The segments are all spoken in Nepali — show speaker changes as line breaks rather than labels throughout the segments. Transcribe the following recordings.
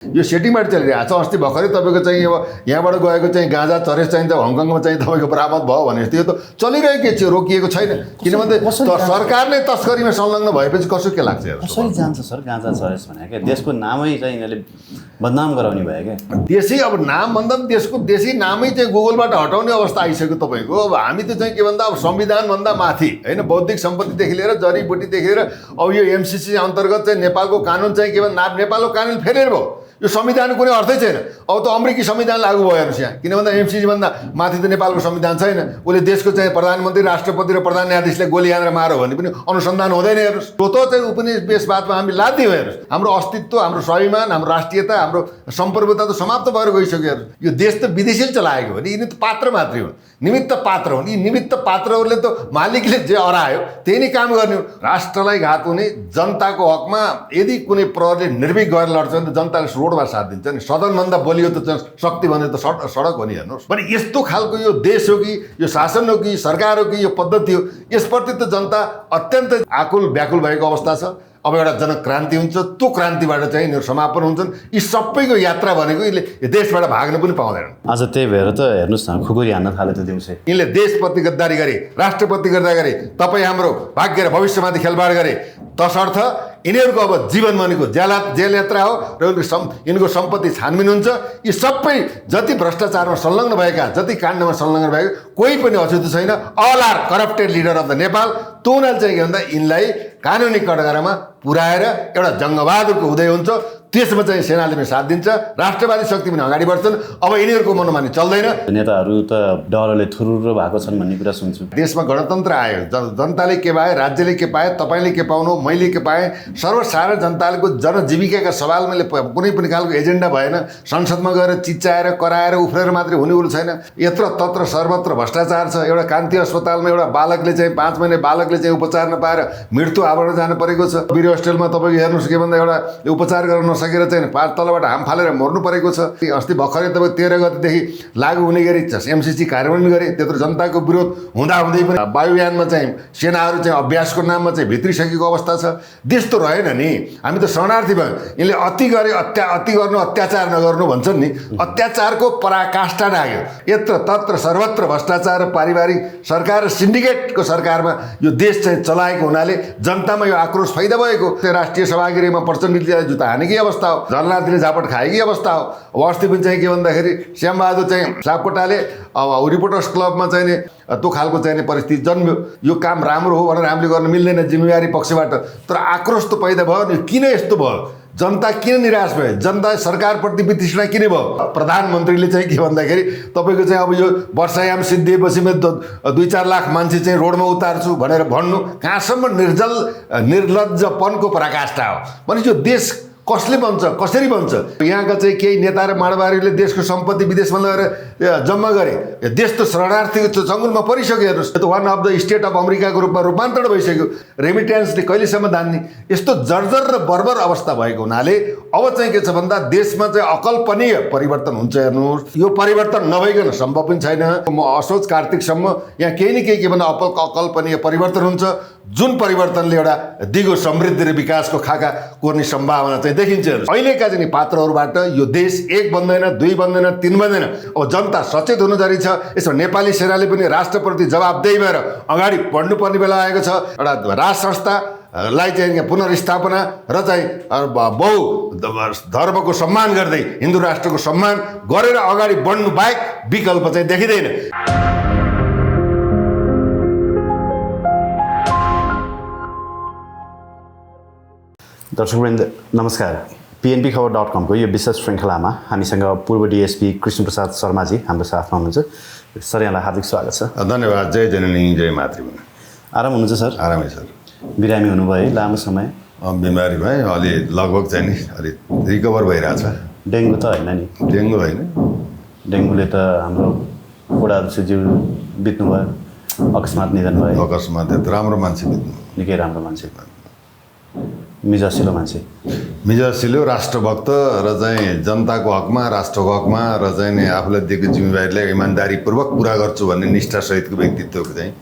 यो सेटिङबाट चलिरहेको छ। अस्ति भर्खरै तपाईँको चाहिँ अब यहाँबाट गएको चाहिँ गाँजा चरेस चाहिँ त हङकङमा चाहिँ तपाईँको बरामद भयो भने जस्तो यो त चलिरहेकै छ, रोकिएको छैन। किनभने सरकार नै तस्करीमा संलग्न भएपछि कसो के लाग्छ?
कसरी जान्छ सर गाँजा चरेस भने क्या? देशको नामै चाहिँ यिनीहरूले बदनाम गराउने भयो क्या।
देशै अब नाम भन्दा पनि देशको देशै नामै चाहिँ गुगलबाट हटाउने अवस्था आइसक्यो तपाईँको। अब हामी त चाहिँ के भन्दा अब संविधानभन्दा माथि होइन, बौद्धिक सम्पत्तिदेखि लिएर जडीबुटीदेखि लिएर अब यो एमसिसी अन्तर्गत चाहिँ नेपालको कानुन चाहिँ के भन्दा नेपालको कानुन फेरेर भयो। यो संविधानको कुनै अर्थै छैन। अब त अमेरिकी संविधान लागू भयो हेर्नुहोस् यहाँ, किन भन्दा एमसिसीभन्दा माथि त नेपालको संविधान छैन। उसले देशको चाहिँ प्रधानमन्त्री, राष्ट्रपति र प्रधान न्यायाधीशलाई गोली हानेर मारो भने पनि अनुसन्धान हुँदैन हेर्नुहोस्। त्यो त चाहिँ उपनिवेशवादमा हामी लादियो हेर्नुहोस्। हाम्रो अस्तित्व, हाम्रो स्वाभिमान, हाम्रो राष्ट्रियता, हाम्रो सम्प्रभुता त समाप्त भएर गइसक्यो हेर्नुहोस्। यो देश त विदेशीले चलाएको हो नि, यिनी त पात्र मात्रै हुन्, निमित्त पात्र हुन्। यी निमित्त पात्रहरूले त मालिकले जे अरायो त्यही नै काम गर्ने हो। राष्ट्रलाई घात हुने, जनताको हकमा यदि कुनै प्रहरीले निर्भीक गरेर लड्छ भने त जनताले रोडमा साथ दिन्छ नि। सदनभन्दा बलियो त शक्ति भने त सडक हो नि हेर्नुहोस्। भने यस्तो खालको यो देश हो कि यो शासन हो कि सरकार हो कि यो पद्धति हो, यसप्रति त जनता अत्यन्त आकुल व्याकुल भएको अवस्था छ। अब एउटा जनक्रान्ति हुन्छ, त्यो क्रान्तिबाट चाहिँ यिनीहरू समापन हुन्छन्। यी सबैको यात्रा भनेको यिनले देशबाट भाग्न पनि पाउँदैनन्।
आज त्यही भएर त हेर्नुहोस् न, खुकुरी हान्न थाले त दिउँसै।
यिनले देशप्रति गद्दारी गरे, राष्ट्रप्रति गद्दारी गरे, तपाईँ हाम्रो भाग्य र भविष्यमाथि खेलबाड गरे। तसर्थ यिनीहरूको अब जीवन भनेको जेल यात्रा हो र यिनको सम्पत्ति छानबिन हुन्छ। यी सबै जति भ्रष्टाचारमा संलग्न भएका, जति काण्डमा संलग्न भएका कोही पनि अछुतो छैन। All are corrupted leader of the Nepal. त्यो उनीहरूले चाहिँ के भन्दा यिनलाई कानुनी कटघरामा पुर्याएर एउटा जङ्गबहादुरको उदय हुन्छ। त्यसमा चाहिँ सेनाले पनि साथ दिन्छ, राष्ट्रवादी शक्ति पनि अगाडि बढ्छन्। अब यिनीहरूको मनोमानी चल्दैन।
नेताहरू त डरले थुरुर भएको छन् भन्ने कुरा सुन्छु।
देशमा गणतन्त्र आयो, जनताले के पाए, राज्यले के पाए, तपाईँले के पाउनु, मैले के पाएँ, सर्वसाधारण जनताको जनजीविकाका सवाल मैले कुनै पनि खालको एजेन्डा भएन। संसदमा गएर चिच्चाएर कराएर उफ्रेर मात्रै हुने कुरो छैन। यत्र तत्र सर्वत्र भ्रष्टाचार छ। एउटा कान्ति अस्पतालमा एउटा बालकले चाहिँ 5 महिने बालकले चाहिँ उपचार नपाएर मृत्यु आवरण जानु परेको छ। वीर होस्टेलमा तपाईँको हेर्नुहोस् के भन्दा एउटा उपचार गर्न सकेर चाहिँ तलबाट हाम फालेर मर्नु परेको छ। अस्ति भर्खरै तपाईँ 13 गतेदेखि लागू हुने गरी एमसिसी कार्यान्वयन गरे। त्यत्रो जनताको विरोध हुँदाहुँदै पनि वायुयानमा चाहिँ सेनाहरू चाहिँ अभ्यासको नाममा चाहिँ भित्रिसकेको अवस्था छ। देश त रहेन नि, हामी त शरणार्थी भयो। यिनले अति गरे, अति गर्नु, अत्याचार नगर्नु भन्छन् नि। अत्याचारको पराकाष्ठा लाग्यो। यत्र तत्र सर्वत्र भ्रष्टाचार, पारिवारिक सरकार र सिन्डिकेटको सरकारमा यो देश चाहिँ चलाएको हुनाले जनतामा यो आक्रोश पैदा भएको। त्यो राष्ट्रिय सभागृहमा प्रचण्डले जुत्ता हानेकै अवस्था हो, झलनाथले झापट खाएकै अवस्था हो। अब अस्ति पनि चाहिँ के भन्दाखेरि श्यामबहादुर चाहिँ सापकोटाले अब रिपोर्टर्स क्लबमा चाहिँ नि त्यो खालको चाहिँ परिस्थिति जन्मियो। यो काम राम्रो हो भनेर हामीले गर्न मिल्दैन जिम्मेवारी पक्षबाट। तर आक्रोश त पैदा भयो नि। किन यस्तो भयो? जनता किन निराश भयो? जनता सरकारप्रति वितृष्णा किन भयो? प्रधानमन्त्रीले चाहिँ के भन्दाखेरि तपाईँको चाहिँ अब यो वर्षायाम सिद्धिएपछि म 2-4 लाख मान्छे चाहिँ रोडमा उतार्छु भनेर भन्नु कहाँसम्म निर्लज्जपनको पराकाष्ठा हो। भने यो देश कसले बन्छ, कसरी बन्छ? यहाँका चाहिँ केही नेता र माडवारीले देशको सम्पत्ति विदेशमा लगेर जम्मा गरे। देश त शरणार्थीको चङ्गुलमा परिसक्यो हेर्नुहोस्। त one of the state of अमेरिकाको रूपमा रूपान्तरण भइसक्यो। रेमिट्यान्सले कहिलेसम्म दान्ने? यस्तो जर्जर र बर्बर अवस्था भएको हुनाले अब चाहिँ के छ भन्दा देशमा चाहिँ अकल्पनीय परिवर्तन हुन्छ हेर्नुहोस्। यो परिवर्तन नभइकन सम्भव पनि छैन। असोज कार्तिकसम्म यहाँ केही न केही के भन्दा अकल्पनीय परिवर्तन हुन्छ, जुन परिवर्तनले एउटा दिगो समृद्धि र विकासको खाका कोर्ने सम्भावना चाहिँ देखिन्छ। अहिलेका चाहिँ पात्रहरूबाट यो देश 1 बन्दैन, 2 बन्दैन, 3 बन्दैन। अब जनता सचेत हुनु जरुरी छ। यसमा नेपाली सेनाले पनि राष्ट्रप्रति जवाबदेही भएर अगाडि बढ्नुपर्ने बेला आएको छ। एउटा राज संस्थालाई चाहिँ पुनर्स्थापना र चाहिँ बहु धर्मको सम्मान गर्दै हिन्दू राष्ट्रको सम्मान गरेर अगाडि बढ्नु बाहेक विकल्प चाहिँ देखिँदैन।
दर्शकवृन्द नमस्कार। PNB खबर.com को यो विशेष श्रृङ्खलामा हामीसँग पूर्व डिएसपी कृष्णप्रसाद शर्माजी हाम्रो साथमा हुनुहुन्छ। सर यहाँलाई हार्दिक स्वागत छ।
धन्यवाद। जय जननी जय मातृभूमि।
आराम हुनुहुन्छ सर?
आरामै सर।
बिरामी हुनुभयो लामो समय?
बिमारी भए अलि लगभग चाहिँ नि अलि रिकभर भइरहेछ।
डेङ्गु त होइन नि?
डेङ्गु होइन।
डेङ्गुले त हाम्रो बुढा ऋषिज्यू बित्नुभयो, अकस्मात निधन भयो।
अकस्मात राम्रो मान्छे बित्नु।
निकै राम्रो मान्छे, मिजासिलो मान्छे,
मिजासिलो राष्ट्रभक्त र चाहिँ जनताको हकमा, राष्ट्रको हकमा र चाहिँ नि आफूलाई दिएको जिम्मेवारीलाई इमान्दारीपूर्वक पुरा गर्छु भन्ने निष्ठासहितको व्यक्तित्वको चाहिँ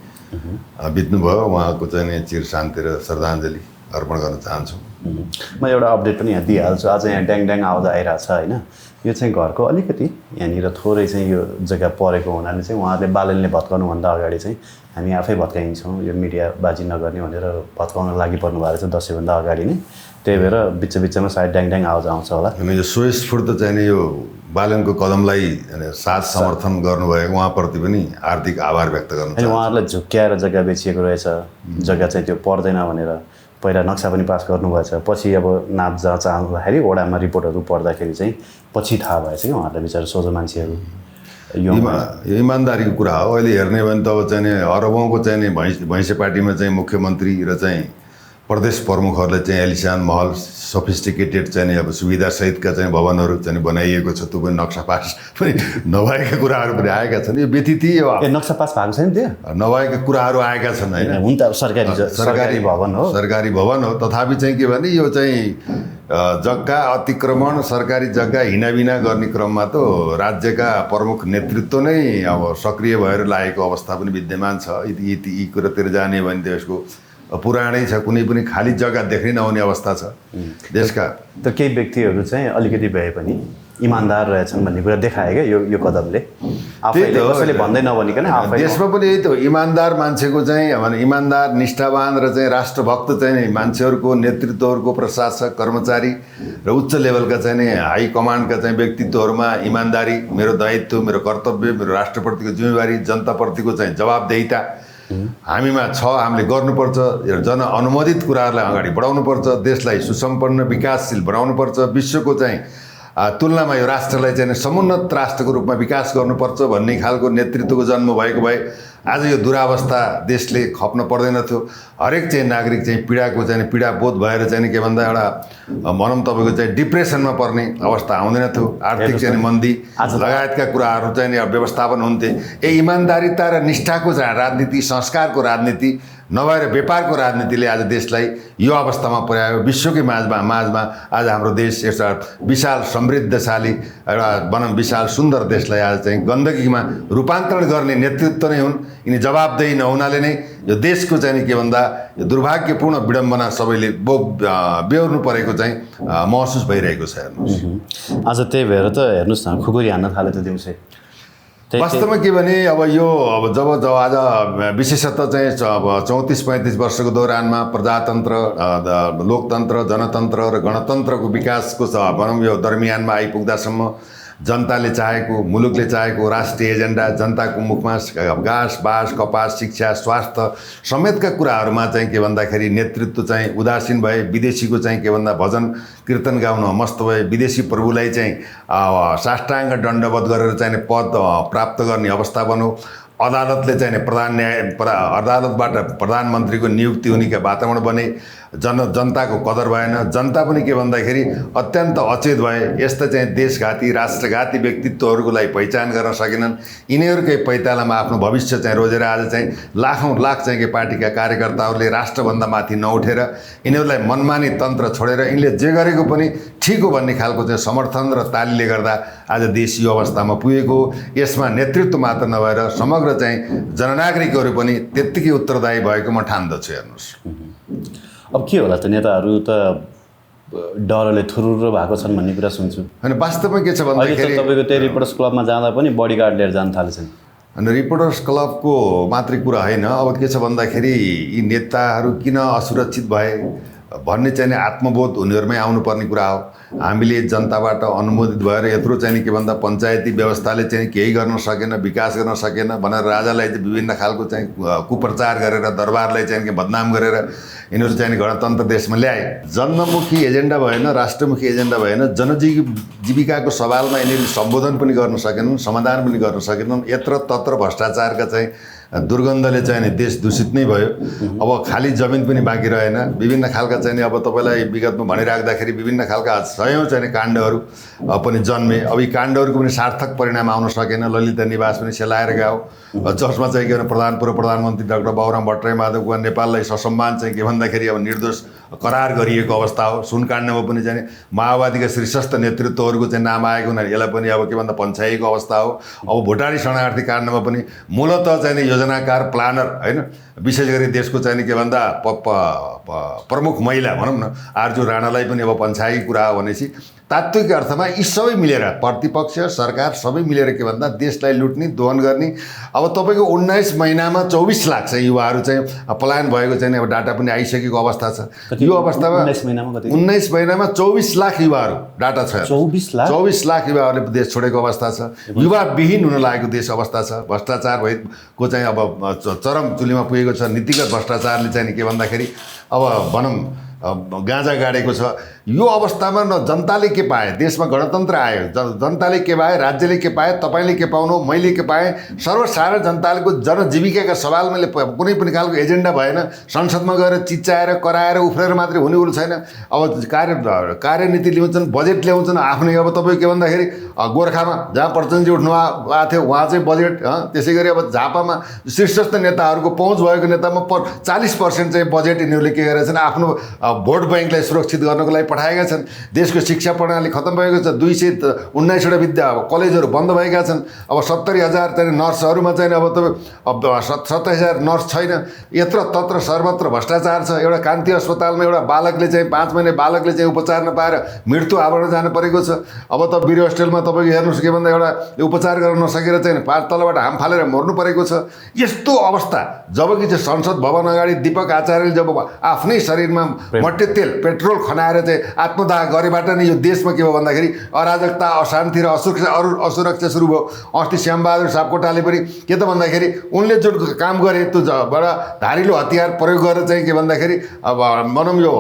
बित्नुभयो। उहाँको चाहिँ चिर शान्ति र श्रद्धाञ्जली अर्पण गर्न चाहन्छु।
म एउटा अपडेट पनि यहाँ दिइहाल्छु। आज यहाँ ड्याङ आवाज आइरहेको छ होइन। यो चाहिँ घरको अलिकति यहाँनिर थोरै चाहिँ यो जग्गा परेको हुनाले चाहिँ उहाँहरूले बालनले भत्काउनुभन्दा अगाडि चाहिँ हामी आफै भत्काइन्छौँ, यो मिडियाबाजी नगर्ने भनेर भत्काउन लागि पर्नु भएको छ 10 भन्दा अगाडि नै। त्यही भएर बिचमा सायद ड्याङ आवाज आउँछ होला।
अनि यो स्वस्फूर्त चाहिँ नि यो बालनको कदमलाई साथ समर्थन गर्नुभएको उहाँप्रति पनि हार्दिक आभार व्यक्त गर्नु
अनि उहाँहरूलाई झुक्क्याएर जग्गा बेचिएको रहेछ, जग्गा चाहिँ त्यो पर्दैन भनेर पहिला नक्सा पनि पास गर्नुभएछ। पछि अब नाप जाँच आउँदाखेरि वडामा रिपोर्टहरू पढ्दाखेरि चाहिँ पछि थाहा भएछ कि उहाँहरूलाई बिचारा सोझो मान्छेहरू।
यो इमान्दारीको कुरा हो। अहिले हेर्ने भने त अब चाहिँ नि अरबौँको चाहिँ नि भैँसे पार्टीमा चाहिँ मुख्यमन्त्री र चाहिँ प्रदेश प्रमुखहरूले चाहिँ एलिसान महल सोफिस्टिकेटेड चाहिँ नि अब सुविधासहितका चाहिँ भवनहरू चाहिँ बनाइएको छ। त्यो पनि नक्सा पास पनि नभएका कुराहरू पनि आएका छन्। यो व्यतिथि
नक्सा पास भएको छैन त्यो
नभएका कुराहरू आएका छन् होइन।
हुन त सरकारी भवन हो,
सरकारी भवन हो। तथापि चाहिँ के भने यो चाहिँ जग्गा अतिक्रमण सरकारी जग्गा हिनाबिना गर्ने क्रममा त राज्यका प्रमुख नेतृत्व नै अब सक्रिय भएर लागेको अवस्था पनि विद्यमान छ। यी कुरातिर जाने भने त्यसको पुराणै छ। कुनै पनि खाली जग्गा देख्नै नहुने अवस्था छ देशका।
त केही व्यक्तिहरू चाहिँ अलिकति भए पनि इमान्दार रहेछन् भन्ने कुरा देखायो क्या यो कदमले। आफैले कसैले भन्दै नभनिकन आफै
देशमा पनि यही त हो। इमान्दार मान्छेको चाहिँ इमान्दार निष्ठावान र चाहिँ राष्ट्रभक्त चाहिँ मान्छेहरूको नेतृत्वहरूको प्रशासक कर्मचारी र उच्च लेभलका चाहिँ नि हाई कमान्डका चाहिँ व्यक्तित्वहरूमा इमान्दारी, मेरो दायित्व, मेरो कर्तव्य, मेरो राष्ट्रप्रतिको जिम्मेवारी, जनताप्रतिको चाहिँ जवाबदेहिता हामीमा छ। हामीले गर्नुपर्छ। जन अनुमोदित कुराहरूलाई अगाडि बढाउनुपर्छ। देशलाई सुसम्पन्न विकासशील बनाउनुपर्छ। विश्वको चाहिँ तुलनामा यो राष्ट्रलाई चाहिँ समुन्नत राष्ट्रको रूपमा विकास गर्नुपर्छ भन्ने खालको नेतृत्वको जन्म भएको भए आज यो दुरावस्था देशले खप्न पर्दैन थियो। हरेक चाहिँ नागरिक चाहिँ पीडाको चाहिँ पीडाबोध भएर चाहिँ के भन्दा एउटा भनौँ तपाईँको चाहिँ डिप्रेसनमा पर्ने अवस्था आउँदैन थियो। आर्थिक चाहिँ मन्दी लगायतका कुराहरू चाहिँ व्यवस्थापन हुन्थे। इमान्दारिता र निष्ठाको चाहिँ राजनीति, संस्कारको राजनीति नभएर व्यापारको राजनीतिले आज देशलाई यो अवस्थामा पुर्यायो। विश्वकै माझमा आज हाम्रो देश एउटा विशाल समृद्धशाली एउटा भनौँ विशाल सुन्दर देशलाई आज चाहिँ गन्दगीमा रूपान्तरण गर्ने नेतृत्व नै हुन्। यिनी जवाबदेही नहुनाले नै यो देशको चाहिँ के भन्दा यो दुर्भाग्यपूर्ण विडम्बना सबैले बेहोर्नु परेको चाहिँ महसुस भइरहेको छ। हेर्नुहोस्
आज त्यही भएर त हेर्नुहोस् न खुकुरी हान्न थाले त दिउँसै।
वास्तवमा के भने अब यो जब आज विशेषतः चाहिँ अब 34-35 वर्षको दौरानमा प्रजातन्त्र, लोकतन्त्र, जनतन्त्र र गणतन्त्रको विकासको भनौँ यो दरमियानमा आइपुग्दासम्म जनताले चाहेको, मुलुकले चाहेको राष्ट्रिय एजेन्डा, जनताको मुखमा घाँस बाँस कपास शिक्षा स्वास्थ्य समेतका कुराहरूमा चाहिँ के भन्दाखेरि नेतृत्व चाहिँ उदासीन भए। विदेशीको चाहिँ के भन्दा भजन कीर्तन गाउन मस्त भए। विदेशी प्रभुलाई चाहिँ साष्टाङ्ग दण्डवत गरेर चाहिँ पद प्राप्त गर्ने अवस्था बन्यो। अदालतले चाहिँ अदालतबाट प्रधानमन्त्रीको नियुक्ति हुनेका वातावरण बने। जनताको कदर भएन। जनता पनि के भन्दाखेरि अत्यन्त अचेत भए। यस्ता चाहिँ देशघाती राष्ट्रघाती व्यक्तित्वहरूको लागि पहिचान गर्न सकेनन्। यिनीहरूकै पैतालामा आफ्नो भविष्य चाहिँ रोजेर आज चाहिँ लाखौँ लाख चाहिँ के पार्टीका कार्यकर्ताहरूले राष्ट्रभन्दा माथि नउठेर यिनीहरूलाई मनमानी तन्त्र छोडेर यिनले जे गरेको पनि ठिक हो भन्ने खालको चाहिँ समर्थन र तालीले गर्दा आज देश यो अवस्थामा पुगेको। यसमा नेतृत्व मात्र नभएर समग्र चाहिँ जननागरिकहरू पनि त्यत्तिकै उत्तरदायी भएको म ठान्दछु। हेर्नुहोस्
अब के होला त नेताहरू त डरले थुरुर भएको छन् भन्ने कुरा सुन्छु।
अनि वास्तवमा के छ भन्दाखेरि
तपाईँको त्यही रिपोर्टर्स क्लबमा जाँदा पनि बडीगार्ड लिएर जान थालेछन्।
अनि रिपोर्टर्स क्लबको मात्रै कुरा होइन। अब के छ भन्दाखेरि यी नेताहरू किन असुरक्षित भए भन्ने चाहिँ आत्मबोध उनीहरूमै आउनुपर्ने कुरा हो। हामीले जनताबाट अनुमोदित भएर यत्रो चाहिँ के भन्दा पञ्चायती व्यवस्थाले चाहिँ केही गर्न सकेन, विकास गर्न सकेन भनेर राजालाई चाहिँ विभिन्न खालको चाहिँ कुप्रचार गरेर दरबारलाई चाहिँ बदनाम गरेर यिनीहरू चाहिँ गणतन्त्र देशमा ल्याए। जनमुखी एजेन्डा भएन, राष्ट्रमुखी एजेन्डा भएन। जनजीविकाको सवालमा यिनीहरूले सम्बोधन पनि गर्न सकेनन्, समाधान पनि गर्न सकेनन्। यत्र तत्र भ्रष्टाचारका चाहिँ दुर्गन्धले चाहिँ नि देश दूषित नै भयो। अब खाली जमिन पनि बाँकी रहेन। विभिन्न खालका चाहिँ अब तपाईँलाई विगतमा भनिराख्दाखेरि विभिन्न खालका सयौँ चाहिँ काण्डहरू पनि जन्मे। अब यी काण्डहरूको पनि सार्थक परिणाम आउन सकेन। ललिता निवास पनि सेलाएर गयो, जसमा चाहिँ के भने पूर्व प्रधानमन्त्री डाक्टर बाबुराम भट्टराई माधव नेपाललाई ससम्मान चाहिँ के भन्दाखेरि अब निर्दोष करार गरिएको अवस्था हो। सुन काण्डमा पनि चाहिँ माओवादीका शीर्षस्थ नेतृत्वहरूको चाहिँ नाम आएको हुनाले यसलाई पनि अब के भन्दा पन्छाइएको अवस्था हो। अब भुटानी शरणार्थी काण्डमा पनि मूलतः चाहिँ योजनाकार प्लानर होइन, विशेष गरी देशको चाहिँ के भन्दा प्रमुख महिला भनौँ न आर्जु राणालाई पनि अब पन्छाइएको कुरा हो भनेपछि तात्विक अर्थमा यी सबै मिलेर प्रतिपक्ष सरकार सबै मिलेर के भन्दा देशलाई लुट्ने दोहन गर्ने। अब तपाईँको 19 महिनामा 24 लाख चाहिँ युवाहरू चाहिँ पलायन भएको चाहिँ अब डाटा पनि आइसकेको अवस्था छ। यो अवस्थामा 19 महिनामा 24 लाख युवाहरू डाटा छ। 24 लाख युवाहरूले देश छोडेको अवस्था छ। युवाविहीन हुन लागेको देश अवस्था छ। भ्रष्टाचार भएको चाहिँ अब चरम तुलीमा पुगेको छ। नीतिगत भ्रष्टाचारले चाहिँ के भन्दाखेरि अब भनौँ गाँजा गाडेको छ। यो अवस्थामा न जनताले के पाए, देशमा गणतन्त्र आयो, जनताले के पाए, राज्यले के पाए, तपाईँले के पाउनु, मैले के पाएँ, सर्वसाधारण जनताको जनजीविकाका सवाल मैले कुनै पनि खालको एजेन्डा भएन। संसदमा गएर चिच्चाएर कराएर उफ्रेर मात्रै हुने कुरो छैन। अब कार्यनीति ल्याउँछन्, बजेट ल्याउँछन् आफ्नै। अब तपाईँ के भन्दाखेरि गोर्खामा जहाँ प्रचण्डजी उठ्नु आएको थियो वहाँ चाहिँ बजेट, त्यसै गरी अब झापामा शीर्षस्थ नेताहरूको पहुँच भएको नेतामा 40% चाहिँ बजेट यिनीहरूले के गरेका छन्, आफ्नो भोट ब्याङ्कलाई सुरक्षित गर्नको लागि पठाएका छन्। देशको शिक्षा प्रणाली खत्तम भएको छ। 219वटा विद्या कलेजहरू बन्द भएका छन्। अब 70,000 चाहिँ नर्सहरूमा चाहिँ अब तपाईँ 27,000 नर्स छैन। यत्र तत्र सर्वत्र भ्रष्टाचार छ। एउटा कान्ति अस्पतालमा एउटा बालकले चाहिँ 5 महिने बालकले चाहिँ उपचार नपाएर मृत्यु आवरण जानु परेको छ। अब त वीर होस्टेलमा तपाईँको हेर्नुहोस् के भन्दा एउटा उपचार गर्न नसकेर चाहिँ 5 तलबाट हाम फालेर मर्नु परेको छ। यस्तो अवस्था जबकि चाहिँ संसद भवन अगाडि दीपक आचार्यले जब आफ्नै शरीरमा मट्टे तेल पेट्रोल खनाएर चाहिँ आत्मदाह गरेबाट नै यो देशमा के भयो भन्दाखेरि अराजकता, अशान्ति र असुरक्षा सुरु भयो। अस्ति श्यामबहादुर सापकोटाले पनि के त भन्दाखेरि उनले जुन काम गरे त्यो बडा धारिलो हतियार प्रयोग गरेर चाहिँ के भन्दाखेरि अब भनौँ यो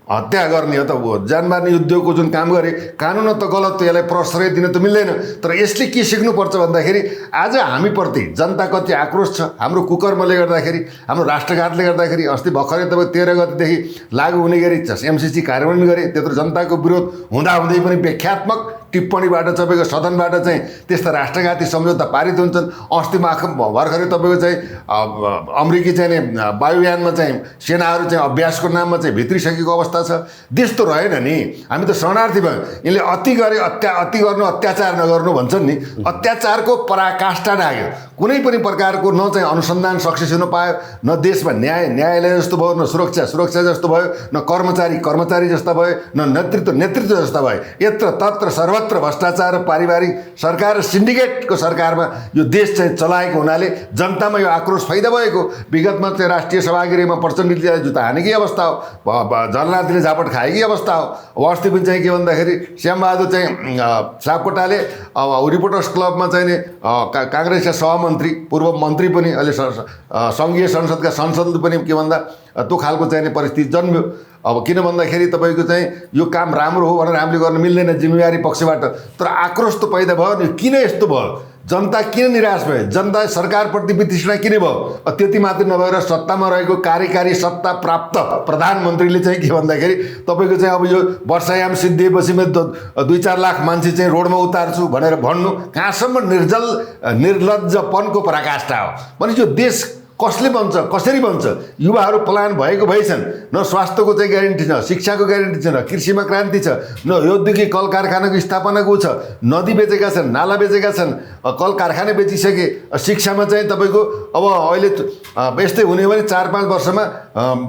हत्या गर्ने हो त ज्यान मार्ने युद्धको जुन काम गरे, कानुन त गलत, यसलाई प्रश्रय दिन त मिल्दैन। तर यसले के सिक्नुपर्छ भन्दाखेरि आज हामीप्रति जनता कति आक्रोश छ। हाम्रो कुकर्मले गर्दाखेरि, हाम्रो राष्ट्रघातले गर्दाखेरि अस्ति भर्खरै तपाईँ 13 गतेदेखि लागू हुने गरी एमसिसी कार्यान्वयन गरे। त्यत्रो जनताको विरोध हुँदाहुँदै पनि व्याख्यात्मक टिप्पणीबाट तपाईँको सदनबाट चाहिँ त्यस्ता राष्ट्रघाती सम्झौता पारित हुन्छन्। अस्तिमा भर्खरै तपाईँको चाहिँ अमेरिकी चाहिँ वायुयानमा चाहिँ सेनाहरू चाहिँ अभ्यासको नाममा चाहिँ भित्रिसकेको अवस्था छ। देश त रहेन नि, हामी त शरणार्थी भयौँ। यिनले अति गरे अति गर्नु अत्याचार नगर्नु भन्छन् नि। अत्याचारको पराकाष्ठा लाग्यो। कुनै पनि प्रकारको न चाहिँ अनुसन्धान सक्सेस हुन पायो, न देशमा न्यायालय जस्तो भयो, न सुरक्षा जस्तो भयो, न कर्मचारी जस्ता भयो, न नेतृत्व जस्ता भयो। यत्र तत्र सर्वत्र भ्रष्टाचार र पारिवारिक सरकार र सिन्डिकेटको सरकारमा यो देश चाहिँ चलाएको हुनाले जनतामा यो आक्रोश पैदा भएको। विगतमा चाहिँ राष्ट्रिय सभागृहमा प्रचण्डले जुत्ता हानेकै अवस्था हो, झलनाथले झापट खाएकै अवस्था हो। अब अस्ति पनि चाहिँ के भन्दाखेरि श्यामबहादुर चाहिँ सापकोटाले अब रिपोर्टर्स क्लबमा चाहिँ काङ्ग्रेसका सहमन्त्री पूर्व मन्त्री पनि अहिले सङ्घीय संसदका संसद पनि के भन्दा त्यो खालको चाहिने परिस्थिति जन्म्यो। अब किन भन्दाखेरि तपाईँको चाहिँ यो काम राम्रो हो भनेर हामीले गर्न मिल्दैन जिम्मेवारी पक्षबाट। तर आक्रोश त पैदा भयो नि, किन यस्तो भयो, जनता किन निराश भयो, जनता सरकारप्रति वितृष्णा किन भयो। त्यति मात्र नभएर सत्तामा रहेको कार्यकारी सत्ता प्राप्त प्रधानमन्त्रीले चाहिँ के भन्दाखेरि तपाईँको चाहिँ अब यो वर्षायाम सिद्धिएपछि म 2-4 लाख मान्छे चाहिँ रोडमा उतार्छु भनेर भन्नु कहाँसम्म निर्लज्जपनको पराकाष्ठा हो। भने यो देश कसले बन्छ, कसरी बन्छ। युवाहरू पलायन भएको भएछन्। न स्वास्थ्यको चाहिँ ग्यारेन्टी छ, शिक्षाको ग्यारेन्टी छैन, कृषिमा क्रान्ति छ, न औद्योगिक कल कारखानाको स्थापनाको छ, नदी बेचेका छन्, नाला बेचेका छन्, कल कारखाना बेचिसके। शिक्षामा चाहिँ तपाईँको अब अहिले यस्तै हुने भने 4-5 वर्षमा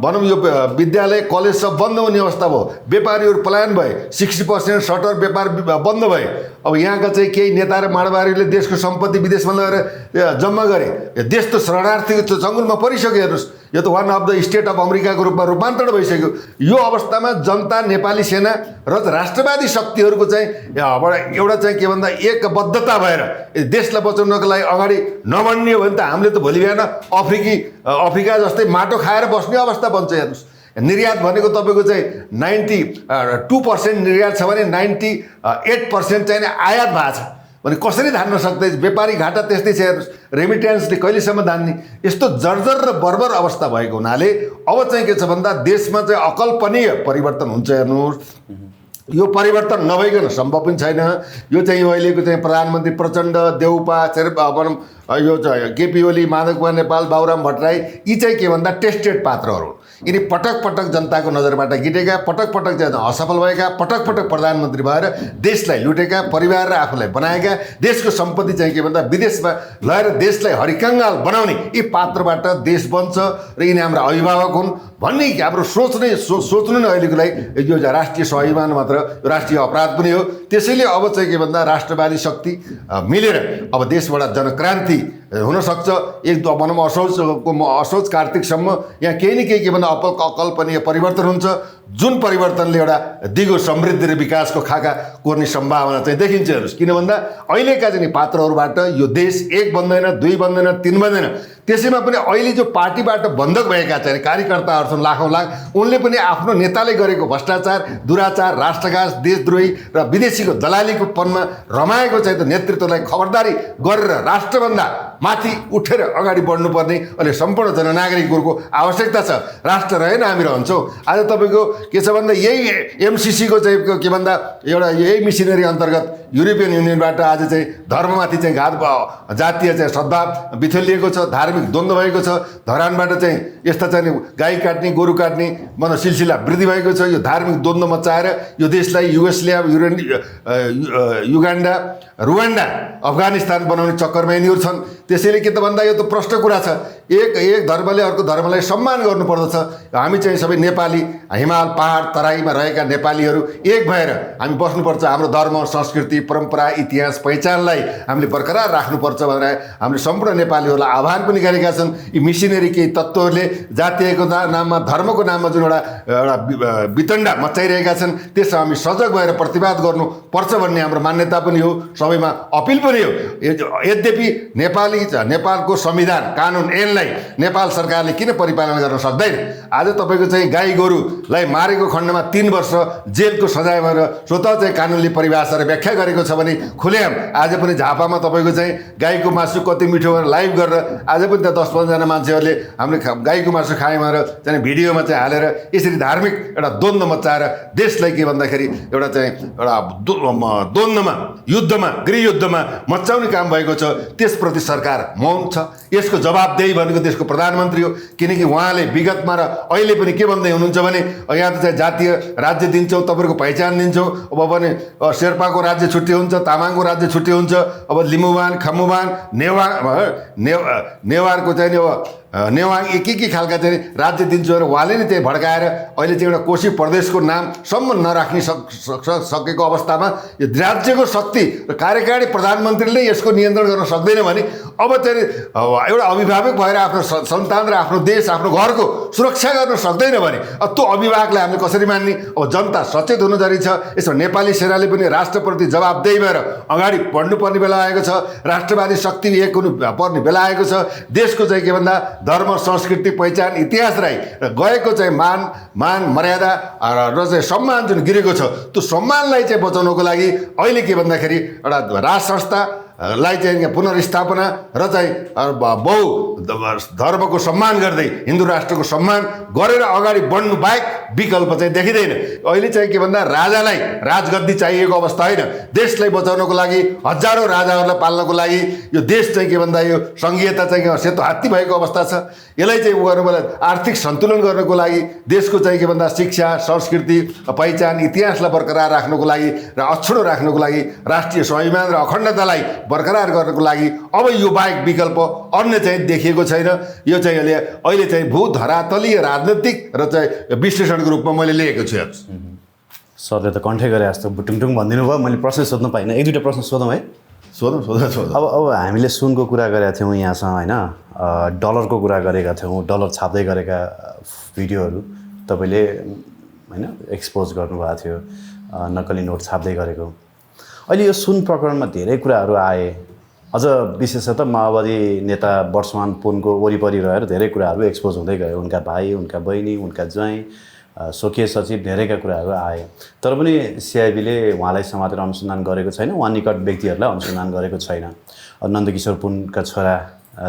भनौँ यो विद्यालय कलेज सब बन्द हुने अवस्था भयो। व्यापारीहरू पलायन भए, 60% सटर व्यापार बन्द भए। अब यहाँका चाहिँ केही नेता र माडवारीहरूले देशको सम्पत्ति विदेशमा लगेर जम्मा गरे। देश त शरणार्थीको जङ्गलमा परिसक्यो। हेर्नुहोस्, यो त one of the state of अमेरिकाको रूपमा रूपान्तरण भइसक्यो। यो अवस्थामा जनता, नेपाली सेना र राष्ट्रवादी शक्तिहरूको चाहिँ एउटा चाहिँ के भन्दा एकबद्धता भएर देशलाई बचाउनको लागि अगाडि नबढ्ने हो भने त हामीले त भोलि बिहान अफ्रिका जस्तै माटो खाएर बस्ने अवस्था बन्छ। हेर्नुहोस्, निर्यात भनेको तपाईँको चाहिँ 92% निर्यात छ भने 98% चाहिँ आयात भएको छ भने कसरी धान्न सक्दै। व्यापारी घाटा त्यस्तै छ। हेर्नुहोस्, रेमिट्यान्सले कहिलेसम्म धान्ने। यस्तो जर्जर र बर्बर अवस्था भएको हुनाले अब चाहिँ के छ भन्दा देशमा चाहिँ अकल्पनीय परिवर्तन हुन्छ। हेर्नुहोस्, यो परिवर्तन नभइकन सम्भव पनि छैन। यो चाहिँ अहिलेको चाहिँ प्रधानमन्त्री प्रचण्ड, देउपा, भनौँ यो चाहिँ केपी ओली, माधव कुमार नेपाल, बाबुराम भट्टराई, यी चाहिँ के भन्दा टेस्टेड पात्रहरू। यिनी पटक पटक जनताको नजरबाट गिटेका, पटक पटक चाहिँ असफल भएका, पटक पटक प्रधानमन्त्री भएर देशलाई लुटेका, परिवार र आफूलाई बनाएका, देशको सम्पत्ति चाहिँ के भन्दा विदेशमा लगेर देशलाई हरिकङ्गाल बनाउने यी पात्रबाट देश बन्छ र यिनी हाम्रा अभिभावक हुन् भन्ने हाम्रो सोच्नु नै अहिलेको लागि यो राष्ट्रिय स्वाभिमान मात्र राष्ट्रिय अपराध पनि हो। त्यसैले अब चाहिँ के भन्दा राष्ट्रवादी शक्ति मिलेर अब देशबाट जनक्रान्ति हुनसक्छ। एक भनौँ असोज कार्तिकसम्म यहाँ केही न केही के भन्दा अकल्पनीय परिवर्तन हुन्छ, जुन परिवर्तनले एउटा दिगो समृद्धि र विकासको खाका कोर्ने सम्भावना चाहिँ देखिन्छ। हेर्नुहोस्, किन भन्दा अहिलेका चाहिँ पात्रहरूबाट यो देश एक बन्दैन, दुई बन्दैन, तीन बन्दैन। त्यसैमा पनि अहिले जो पार्टीबाट बन्धक भएका चाहिँ कार्यकर्ताहरू छन् लाखौँ लाख, उनले पनि आफ्नो नेताले गरेको भ्रष्टाचार, दुराचार, राष्ट्रघात, देशद्रोही र विदेशीको दलालीको पनमा रमाएको चाहिँ त नेतृत्वलाई खबरदारी गरेर राष्ट्रभन्दा माथि उठेर अगाडि बढ्नुपर्ने अहिले सम्पूर्ण जननागरिकहरूको आवश्यकता छ। राष्ट्र रहेन हामी रहन्छौँ। आज तपाईँको के छ भन्दा यही एमसिसीको चाहिँ के भन्दा एउटा यही मिसनरी अन्तर्गत युरोपियन युनियनबाट आज चाहिँ धर्ममाथि चाहिँ जातीय चाहिँ सद्भाव बिथोलिएको छ, धार्मिक द्वन्द्व भएको छ। धरानबाट चाहिँ यस्ता चाहिँ गाई काट्ने, गोरु काट्ने सिलसिला वृद्धि भएको छ। यो धार्मिक द्वन्द्व मचाएर यो देशलाई युगोस्लाभिया, युगान्डा, रुवान्डा, अफगानिस्तान बनाउने चक्करमा यिनीहरू छन्। त्यसैले के त भन्दा यो त प्रष्ट कुरा छ। एक धर्मले अर्को धर्मलाई सम्मान गर्नुपर्दछ। हामी चाहिँ सबै नेपाली, हिमाल पहाड तराईमा रहेका नेपालीहरू एक भएर हामी बस्नुपर्छ। हाम्रो धर्म, संस्कृति, परम्परा, इतिहास, पहिचानलाई हामीले बरकरार राख्नुपर्छ भनेर हामीले सम्पूर्ण नेपालीहरूलाई आह्वान पनि गरेका छन्। यी मिसनरी केही तत्त्वहरूले जातीयको नाममा, धर्मको नाममा जुन एउटा वितण्डा मचाइरहेका छन्, त्यसमा हामी सजग भएर प्रतिवाद गर्नुपर्छ भन्ने हाम्रो मान्यता पनि हो, सबैमा अपिल पनि हो। यद्यपि नेपालको संविधान, कानुन, ऐनलाई नेपाल सरकारले किन परिपालन गर्न सक्दैन? आज तपाईँको चाहिँ गाई गोरुलाई मारेको खण्डमा 3 वर्ष जेलको सजाय भएर स्वतः चाहिँ कानुनले परिभाषा र व्याख्या गरेको छ भने खुलेआम आज पनि झापामा तपाईँको चाहिँ गाईको मासु कति मिठो भनेर लाइभ गरेर आज पनि त्यहाँ 10-15 जना मान्छेहरूले हामीले गाईको मासु खायौँ भनेर चाहिँ भिडियोमा चाहिँ हालेर यसरी धार्मिक एउटा द्वन्द्व मचाएर देशलाई के भन्दाखेरि एउटा चाहिँ एउटा द्वन्द्वमा, युद्धमा, गृहयुद्धमा मचाउने काम भएको छ। त्यसप्रति सरकार मौन छ। यसको जवाबदेही भनेको देशको प्रधानमन्त्री हो, किनकि उहाँले विगतमा र अहिले पनि के भन्दै हुनुहुन्छ भने यहाँ त चाहिँ जातीय राज्य दिन्छौँ, तपाईँहरूको पहिचान दिन्छौँ। अब भने शेर्पाको राज्य छुट्टी हुन्छ, तामाङको राज्य छुट्टी हुन्छ, अब लिम्बुवान, खम्बुवान, नेवारको चाहिँ अब नेवाङ के खालका चाहिँ राज्य दिन्छु भनेर उहाँले नै त्यही भड्काएर अहिले चाहिँ एउटा कोशी प्रदेशको नामसम्म नराख्ने सकेको अवस्थामा यो राज्यको शक्ति र कार्यकारी प्रधानमन्त्रीले यसको नियन्त्रण गर्न सक्दैन भने अब चाहिँ एउटा अभिभावक भएर आफ्नो सन्तान र आफ्नो देश, आफ्नो घरको सुरक्षा गर्न सक्दैन भने त्यो अभिभावकलाई हामीले कसरी मान्ने? अब जनता सचेत हुनु जरुरी छ। यसमा नेपाली सेनाले पनि राष्ट्रप्रति जवाबदेही भएर अगाडि बढ्नुपर्ने बेला आएको छ। राष्ट्रवादी शक्ति एक हुनुपर्ने बेला आएको छ। देशको चाहिँ के भन्दा धर्म, संस्कृति, पहिचान, इतिहासलाई गएको चाहिँ मान मर्यादा र चाहिँ सम्मान जुन गिरेको छ, त्यो सम्मानलाई चाहिँ बचाउनको लागि अहिले के भन्दाखेरि एउटा राज संस्थालाई चाहिँ पुनर्स्थापना र चाहिँ बहु धर्मको सम्मान गर्दै हिन्दू राष्ट्रको सम्मान गरेर अगाडि बढ्नु बाहेक विकल्प चाहिँ देखिँदैन। अहिले चाहिँ के भन्दा राजालाई राजगद्दी चाहिएको अवस्था होइन। देशलाई बचाउनको लागि हजारौँ राजाहरूलाई पाल्नको लागि यो देश चाहिँ के भन्दा यो सङ्घीयता चाहिँ सेतो हात्ती भएको अवस्था छ। यसलाई चाहिँ गर्नुलाई आर्थिक सन्तुलन गर्नको लागि देशको चाहिँ के भन्दा शिक्षा, संस्कृति, पहिचान, इतिहासलाई बरकरार राख्नको लागि र अक्षुण्ण राख्नको लागि राष्ट्रिय स्वाभिमान र अखण्डतालाई बरकरार गर्नको लागि अब यो बाहेक विकल्प अन्य चाहिँ देखिएको छैन। यो चाहिँ अहिले चाहिँ भू धरातलीय राजनीतिक र चाहिँ विश्लेषणको रूपमा मैले लिएको छु।
सरले त कन्ठै गरे जस्तो बुटुङटुङ भनिदिनु भयो। मैले प्रश्न सोध्नु पाइनँ। 1-2 प्रश्न सोधौँ है?
सोधौँ।
अब हामीले सुनको कुरा गरेका थियौँ यहाँसँग होइन, डलरको कुरा गरेका थियौँ, डलर छाप्दै गरेका भिडियोहरू तपाईँले होइन एक्सपोज गर्नुभएको थियो, नक्कली नोट छाप्दै गरेको। अहिले यो सुन प्रकरणमा धेरै कुराहरू आए। अझ विशेषतः माओवादी नेता वर्षमान पुनको वरिपरि रहेर धेरै कुराहरू एक्सपोज हुँदै गयो। उनका भाइ, उनका बहिनी, उनका ज्वाइँ, स्वकीय सचिव, धेरैका कुराहरू आए। तर पनि सिआइबीले उहाँलाई समातेर अनुसन्धान गरेको छैन, उहाँ निकट व्यक्तिहरूलाई अनुसन्धान गरेको छैन। नन्दकिशोर पुनका छोरा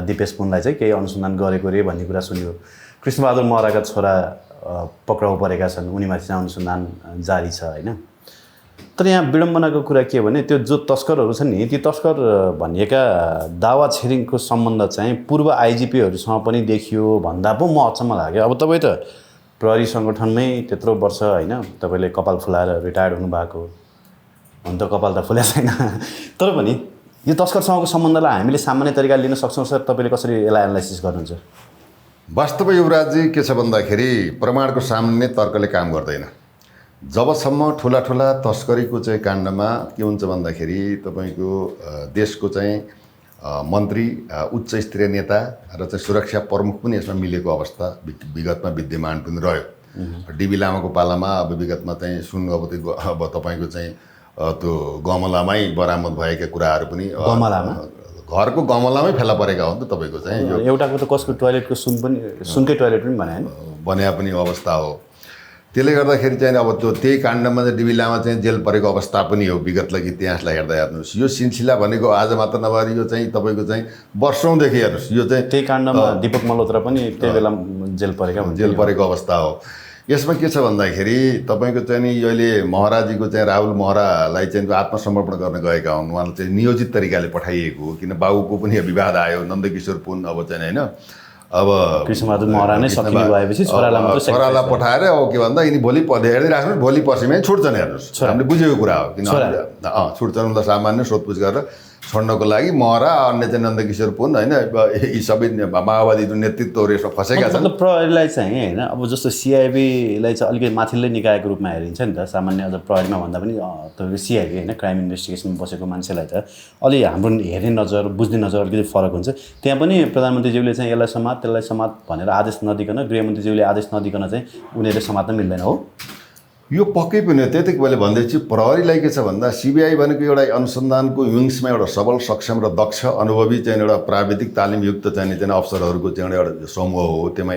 दिपेश पुनलाई चाहिँ केही अनुसन्धान गरेको रे भन्ने कुरा सुनियो। कृष्णबहादुर महराका छोरा पक्राउ परेका छन्, उनीमाथि चाहिँ अनुसन्धान जारी छ होइन। तर यहाँ विडम्बनाको कुरा के भने त्यो जो तस्करहरू छन् नि, ती तस्कर भनिएका दावा छिरिङको सम्बन्ध चाहिँ पूर्व आइजिपीहरूसँग पनि देखियो भन्दा पो म अचम्म लाग्यो। अब तपाईँ त प्रहरी सङ्गठनमै त्यत्रो वर्ष होइन तपाईँले कपाल फुलाएर रिटायर्ड हुनुभएको हुन त कपाल त फुलेको छैन तर पनि यो तस्करसँगको सम्बन्धलाई हामीले सामान्य तरिकाले लिन सक्छौँ सर तपाईँले कसरी यसलाई एनालाइसिस गर्नुहुन्छ
वास्तवमा युवराजी के छ भन्दाखेरि प्रमाणको सामान्य तर्कले काम गर्दैन जबसम्म ठुला ठुला तस्करीको चाहिँ काण्डमा के हुन्छ भन्दाखेरि तपाईँको देशको चाहिँ मन्त्री उच्च स्तरीय नेता र चाहिँ सुरक्षा प्रमुख पनि यसमा मिलेको अवस्था विगतमा विद्यमान पनि रह्यो डिबी लामाको पालामा अब विगतमा चाहिँ सुनगवती अब तपाईँको चाहिँ त्यो गमलामै बरामद भएका कुराहरू पनि
गमलामा
घरको गमलामै फेला परेका हो नि त तपाईँको चाहिँ यो
एउटाको त कसको टोयलेटको सुनकै टोयलेट पनि भने
बन्या पनि अवस्था हो त्यसले गर्दाखेरि चाहिँ अब त्यो त्यही काण्डमा चाहिँ डिबी लामा चाहिँ जेल परेको अवस्था पनि हो विगतलाई इतिहासलाई हेर्दा हेर्नुहोस् यो सिलसिला भनेको आज मात्र नभएर यो चाहिँ तपाईँको चाहिँ वर्षौँदेखि हेर्नुहोस् यो चाहिँ
त्यही काण्डमा दीपक मल्होत्रा पनि त्यही बेला जेल परेको
अवस्था हो यसमा के छ भन्दाखेरि तपाईँको चाहिँ नि अहिले महराजीको चाहिँ राहुल महरालाई चाहिँ आत्मसमर्पण गर्न गएका हुन् उहाँलाई चाहिँ नियोजित तरिकाले पठाइएको हो किन बाबुको पनि विवाद आयो नन्दकिशोर पुन अब चाहिँ होइन अब
कृष्णबहादुर महरा नै सकिनु भएपछि
छोरालाई पठाएर अब के भन्दा यिनी भोलि हेर्दै राख्नुहोस् भोलि पर्सिमै छुट्छन् हेर्नुहोस् हामीले बुझेको कुरा हो किन छुट्छन् उनलाई सामान्य सोधपुछ गरेर छोड्नको लागि महरा अन्य चाहिँ नन्दकिशोर पुन होइन यी सबै माओवादी नेतृत्वहरू यसमा फँसेका छन्
मतलब प्रहरीलाई चाहिँ होइन अब जस्तो सिआइबीलाई चाहिँ अलिकति माथिल्लो निकायको रूपमा हेरिन्छ नि त सामान्य अझ प्रहरीमा भन्दा पनि तपाईँको सिआइबी होइन क्राइम इन्भेस्टिगेसनमा बसेको मान्छेलाई त अलि हाम्रो हेर्ने नजर बुझ्ने नजर अलिकति फरक हुन्छ त्यहाँ पनि प्रधानमन्त्रीज्यूले चाहिँ यसलाई समात त्यसलाई समात भनेर आदेश नदिकन गृहमन्त्रीज्यूले आदेश नदिकन चाहिँ उनीहरूले समात्न मिल्दैन हो
यो पक्कै पनि हो त्यति मैले भन्दैछु प्रहरीलाई के छ भन्दा सिबिआई भनेको एउटा अनुसन्धानको विङ्समा एउटा सबल सक्षम र दक्ष अनुभवी चाहिँ एउटा प्राविधिक तालिमयुक्त चाहिँ अफसरहरूको चाहिँ एउटा समूह हो त्यसमा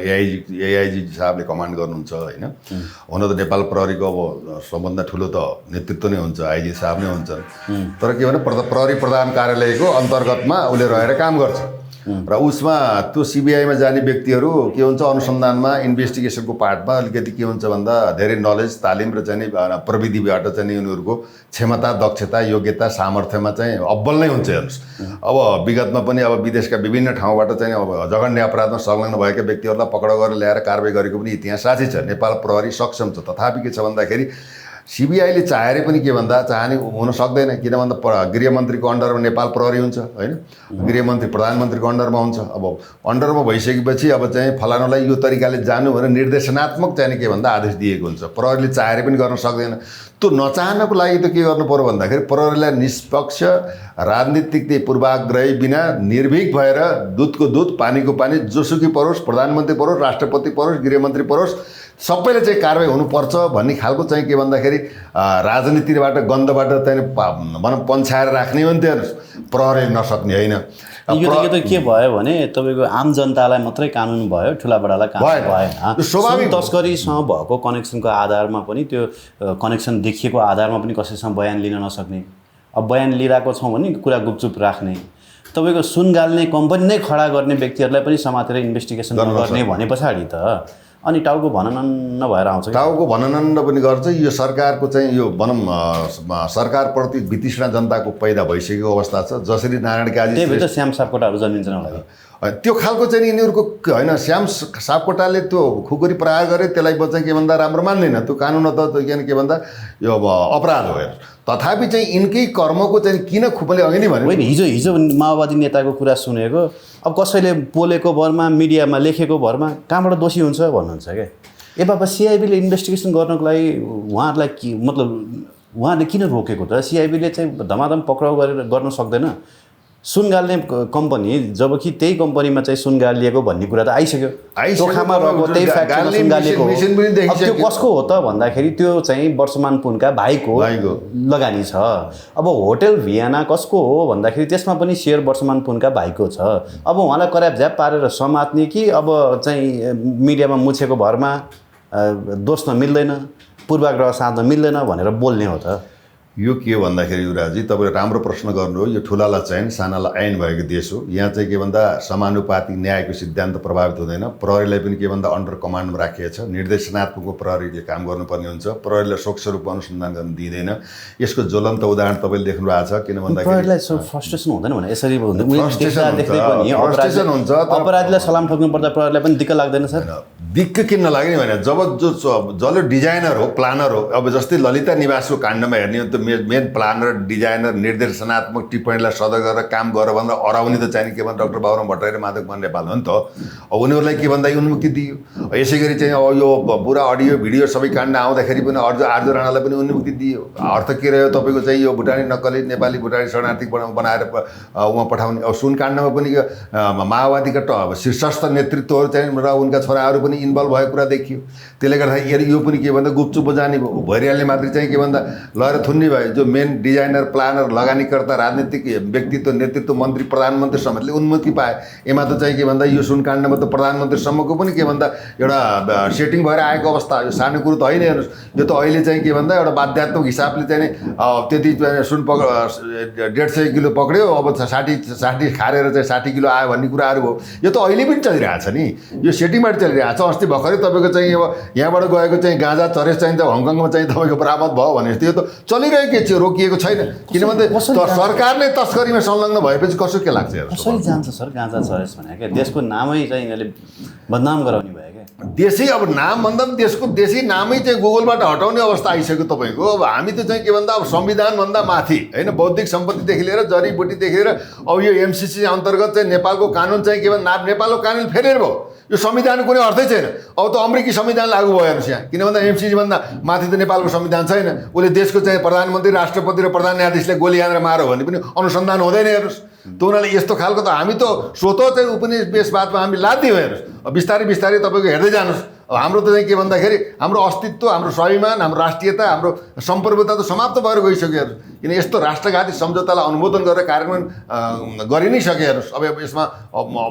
एआइजी साहबले कमान्ड गर्नुहुन्छ होइन हुन त नेपाल प्रहरीको अब सबभन्दा ठुलो त नेतृत्व नै हुन्छ आइजी साहब नै हुन्छन् तर के भने प्रहरी प्रधान कार्यालयको अन्तर्गतमा उसले रहेर काम गर्छ र उसमा त्यो सिबिआईमा जाने व्यक्तिहरू के हुन्छ अनुसन्धानमा इन्भेस्टिगेसनको पार्टमा अलिकति के हुन्छ भन्दा धेरै नलेज तालिम र चाहिँ प्रविधिबाट चाहिँ उनीहरूको क्षमता दक्षता योग्यता सामर्थ्यमा चाहिँ अब्बल नै हुन्छ हेर्नुहोस् अब विगतमा पनि अब विदेशका विभिन्न ठाउँबाट चाहिँ अब जघन्य अपराधमा संलग्न भएका व्यक्तिहरूलाई पक्राउ गरेर ल्याएर कारबाही गरेको पनि इतिहास साँच्चै छ नेपाल प्रहरी सक्षम छ तथापि के छ भन्दाखेरि सिबिआईले चाहेर पनि के भन्दा चाहने हुन सक्दैन किन भन्दा गृहमन्त्रीको अन्डरमा नेपाल प्रहरी हुन्छ होइन गृहमन्त्री प्रधानमन्त्रीको अन्डरमा हुन्छ अब अन्डरमा भइसकेपछि अब चाहिँ फलानुलाई यो तरिकाले जानु भनेर निर्देशनात्मक चाहिँ के भन्दा आदेश दिएको हुन्छ प्रहरीले चाहेर पनि गर्न सक्दैन त्यो नचाहनको लागि त के गर्नु पर्यो भन्दाखेरि प्रहरीलाई निष्पक्ष राजनीतिक पूर्वाग्रही बिना निर्भीक भएर दुधको दुध पानीको पानी जोसुकै परोस् प्रधानमन्त्री परोस् राष्ट्रपति परोस् गृहमन्त्री परोस् सबैले चाहिँ कारबाही हुनुपर्छ भन्ने खालको चाहिँ के भन्दाखेरि राजनीतिबाट गन्धबाट चाहिँ भनौँ पन्छाएर राख्ने हो नि त हेर्नुहोस् प्रहरी नसक्ने होइन
यो त के भयो भने तपाईँको आम जनतालाई मात्रै कानुन भयो ठुला बडालाई कानुन भएन स्वाभाविक तस्करीसँग भएको कनेक्सनको आधारमा पनि त्यो कनेक्सन देखिएको आधारमा पनि कसैसँग बयान लिन नसक्ने अब बयान लिइरहेको छौँ भने कुरा गुपचुप राख्ने तपाईँको सुन गाल्ने कम्पनी नै खडा गर्ने व्यक्तिहरूलाई पनि समातेर इन्भेस्टिगेसन गर्ने भने पछाडि त अनि टाउको भननन्न भएर आउँछ
टाउको भननन्न पनि गर्छ यो सरकारको चाहिँ यो भनौँ सरकारप्रति वितृष्णा जनताको पैदा भइसकेको अवस्था छ जसरी नारायण काजी
त्यही भएर श्याम सापकोटाहरू जन्मिन्छन् होला
त्यो खालको चाहिँ यिनीहरूको होइन श्याम सापकोटाले त्यो खुकुरी प्रहार गरे त्यसलाई चाहिँ के भन्दा राम्रो मान्दैन त्यो कानुन त के भन्दा यो अपराध हो तथापि चाहिँ यिनकै कर्मको चाहिँ किन खुपले अघि नै भन्यो
होइन हिजो माओवादी नेताको कुरा सुनेको अब कसैले बोलेको भरमा मिडियामा लेखेको भरमा कहाँबाट दोषी हुन्छ भन्नुहुन्छ क्या ए बाबा सिआइबीले इन्भेस्टिगेसन गर्नको लागि उहाँहरूलाई मतलब उहाँहरूले किन रोकेको त सिआइबीले चाहिँ धमाधम पक्राउ गरेर गर्न सक्दैन सुन गाल्ने कम्पनी जबकि त्यही कम्पनीमा चाहिँ सुन गालिएको भन्ने कुरा त आइसक्यो चोखामा रहेको त्यही फ्याक्ट्रीमा सुन गालिएको अब त्यो कसको हो त भन्दाखेरि त्यो चाहिँ वर्षमान पुनका भाइको लगानी छ अब होटल भियाना कसको हो भन्दाखेरि त्यसमा पनि सेयर वर्षमान पुनका भाइको छ अब उहाँलाई कराप झ्याप पारेर समात्ने कि अब चाहिँ मिडियामा मुछेको भरमा दोष न मिल्दैन पूर्वाग्रह साध्न मिल्दैन भनेर बोल्ने हो त
यो के भन्दाखेरि युवराजी तपाईँले राम्रो प्रश्न गर्नु हो यो ठुलालाई चाहिँ सानालाई ऐन भएको देश हो यहाँ चाहिँ के भन्दा समानुपातिक न्यायको सिद्धान्त प्रभावित हुँदैन प्रहरीलाई पनि के भन्दा अन्डर कमान्डमा राखिएको छ निर्देशनात्मक प्रहरीले काम गर्नुपर्ने हुन्छ प्रहरीलाई स्वच्छ रूपमा अनुसन्धान गर्न दिँदैन यसको ज्वलन्त उदाहरण तपाईँले देख्नु भएको छ किन भन्दाखेरि
फ्रस्ट्रेसन हुँदैन भने यसरी अपराधीलाई सलाम ठोक्नु पर्दा प्रहरीलाई पनि दिक्क लाग्दैन सर
दिक्क किन नलाग्ने भने जब जसले डिजाइनर हो प्लानर हो अब जस्तै ललिता निवासको काण्डमा हेर्ने हो त मेन प्लानर डिजाइनर निर्देशनात्मक टिप्पणीलाई सदर गरेर काम गरेर भनेर अराउने त चाहिने के भन्छ डाक्टर बाबुराम भट्टराई र माधव कुमार नेपाल हो नि त। अब उनीहरूलाई के भन्दा उन्मुक्ति दियो। यसै गरी चाहिँ अब यो पुरा अडियो भिडियो सबै काण्ड आउँदाखेरि पनि आर्ज राणालाई पनि उन्मुक्ति दियो। अर्थ के रह्यो तपाईँको चाहिँ यो भुटानी नक्कली नेपाली भुटानी शरणार्थी बनाएर उहाँ पठाउने। अब सुन काण्डमा पनि माओवादीका शीर्षस्थ नेतृत्वहरू चाहिँ र उनका छोराहरू पनि इन्भल्भ भएको कुरा देखियो। त्यसले गर्दाखेरि यो पनि के भन्दा गुपचुप जाने भयो। भैरियाले मात्रै चाहिँ के भन्दा लहर थुन्ने भयो। जो मेन डिजाइनर प्लानर लगानीकर्ता राजनीतिक व्यक्तित्व नेतृत्व मन्त्री प्रधानमन्त्री समेतले उन्मुक्ति पाए। एमा त चाहिँ के भन्दा यो सुन काण्डमा त प्रधानमन्त्रीसम्मको पनि के भन्दा एउटा सेटिङ भएर आएको अवस्था। यो सानो कुरो त होइन। हेर्नुहोस् यो त अहिले चाहिँ के भन्दा एउटा बाध्यात्मक हिसाबले चाहिँ त्यति सुन 150 किलो पक्रियो अब 60 खारेर चाहिँ 60 किलो आयो भन्ने कुराहरू हो। यो त अहिले पनि चलिरहेछ नि। यो सेटिङबाट चलिरहेछ। अस्ति भर्खरै तपाईँको चाहिँ अब यहाँबाट गएको चाहिँ गाँजा चरेस चाहिँ हङकङमा चाहिँ तपाईँको बरामद भयो भने जस्तो यो त चलिरहेकै छ रोकिएको छैन। किनभने सरकारले तस्करीमा संलग्न भएपछि कसो के लाग्छ?
कसरी जान्छ सर गाँजा चरेस भने क्या देशको नामै चाहिँ यिनीहरूले बदनाम गराउने भयो क्या।
देशै अब नाम भन्दा पनि देशको देशै नामै चाहिँ गुगलबाट हटाउने अवस्था आइसक्यो तपाईँको। अब हामी त चाहिँ के भन्दा अब संविधानभन्दा माथि होइन बौद्धिक सम्पत्तिदेखि लिएर जडीबुटीदेखि लिएर अब यो एमसिसी अन्तर्गत चाहिँ नेपालको कानुन चाहिँ के भन्दा नेपालको कानुन फेरेर भयो। यो संविधानको कुनै अर्थै छैन। अब त अमेरिकी संविधान लागू भयो हेर्नुहोस् यहाँ। किन भन्दा एमसिसी भन्दा माथि त नेपालको संविधान छैन। उसले देशको चाहिँ प्रधानमन्त्री राष्ट्रपति र प्रधान न्यायाधीशले गोली हानेर मारो भने पनि अनुसन्धान हुँदैन हेर्नुहोस्। त उनीहरूले यस्तो खालको त हामी त स्वतः चाहिँ उपनिवेशवादमा हामी लादियौँ हेर्नुहोस्। अब बिस्तारै बिस्तारै तपाईँको हेर्दै जानुहोस्। अब हाम्रो त चाहिँ के भन्दाखेरि हाम्रो अस्तित्व हाम्रो स्वाभिमान हाम्रो राष्ट्रियता हाम्रो सम्प्रभुता त समाप्त भएर गइसक्यो हेर्नुहोस्। किन यस्तो राष्ट्रघाती सम्झौतालाई अनुमोदन गरेर कार्यान्वयन गरि नै सके हेर्नुहोस्। अब यसमा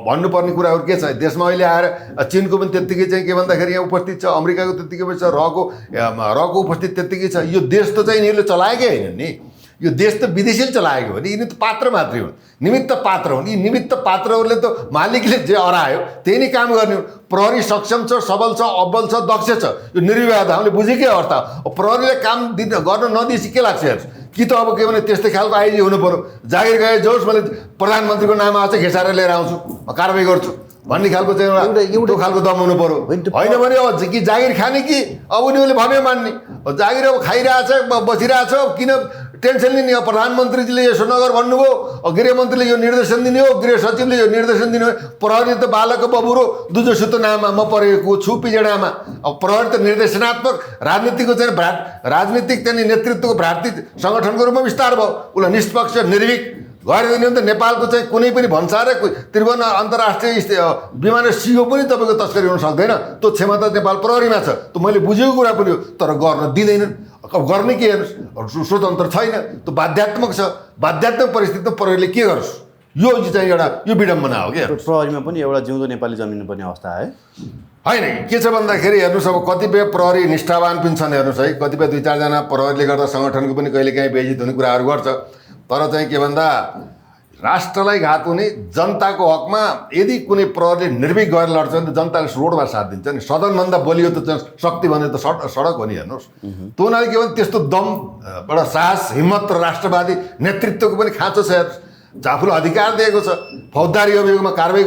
भन्नुपर्ने कुराहरू के छ? देशमा अहिले आएर चिनको पनि त्यत्तिकै चाहिँ के भन्दाखेरि यहाँ उपस्थित छ, अमेरिकाको त्यत्तिकै छ, रको उपस्थित त्यत्तिकै छ। यो देश त चाहिँ यिनीहरूले चलाएकै होइन नि। यो देश त विदेशीले चलाएको हो नि। यिनी त पात्र मात्रै हुन्, निमित्त पात्र हुन्। यी निमित्त पात्रहरूले त मालिकले जे अरायो त्यही नै काम गर्ने हो। प्रहरी सक्षम छ, सबल छ, अब्बल छ, दक्ष छ। यो निर्विवाद हामीले बुझेकै अर्थ हो। प्रहरीले काम गर्न नदिएपछि के लाग्छ हेर्नुहोस्? कि त अब के भने त्यस्तै खालको आइजी हुनु पऱ्यो। जागिर गए जोस् मैले प्रधानमन्त्रीको नाम आउँछ घेसारेर लिएर आउँछु कारवाही गर्छु भन्ने खालको चाहिँ एउटा खालको दम हुनु पऱ्यो। होइन भने अब कि जागिर खाने कि अब उनीहरूले भव्य मान्ने। जागिर अब खाइरहेछ बसिरहेछ किन टेन्सन लिने? अब प्रधानमन्त्रीजीले यसो नगर भन्नुभयो, गृहमन्त्रीले यो निर्देशन दिने हो, गृह सचिवले यो निर्देशन दिने हो। प्रहरी त बालकको बबुरो दुजो सुतनामा म परेको छु पिजडामा। अब प्रहरी त निर्देशनात्मक राजनीतिको चाहिँ राजनीतिक चाहिँ नेतृत्वको भ्रातृ सङ्गठनको रूपमा विस्तार भयो। उसलाई निष्पक्ष निर्भीक गरिदिने हो नि त। नेपालको चाहिँ कुनै पनि भन्सार त्रिभुवन अन्तर्राष्ट्रिय विमान सिओ पनि तपाईँको तस्करी हुन सक्दैन। त्यो क्षमता नेपाल प्रहरीमा छ। त मैले बुझेको कुरा पनि हो। तर गर्न दिँदैनन्। अब गर्ने के हेर्नुहोस्? स्वतन्त्र छैन। त्यो बाध्यात्मक छ। बाध्यात्मक परिस्थितिमा प्रहरीले के गरोस्? यो चाहिँ एउटा यो विडम्बना हो क्या।
प्रहरीमा पनि एउटा जिउँदो नेपाली जन्मिनु पर्ने अवस्था है
होइन। के छ भन्दाखेरि हेर्नुहोस् अब कतिपय प्रहरी निष्ठावान पनि छन् हेर्नुहोस् है। कतिपय 2-4 जना प्रहरीले गर्दा सङ्गठनको पनि कहिलेकाहीँ बेइज्जत हुने कुराहरू गर्छ। तर चाहिँ के भन्दा राष्ट्रलाई घात हुने जनताको हकमा यदि कुनै प्रहरीले निर्भीक गरेर लड्छ भने त जनताले रोडमा साथ दिन्छ नि। सदनभन्दा बलियो त शक्ति भने त सडक हो नि हेर्नुहोस्। त्यो हुनाले के भन्छ त्यस्तो दम एउटा साहस हिम्मत र राष्ट्रवादी नेतृत्वको पनि खाँचो छ हेर्नुहोस्। आफूलाई अधिकार दिएको छ। फौजदारी अभियोगमा कारवाही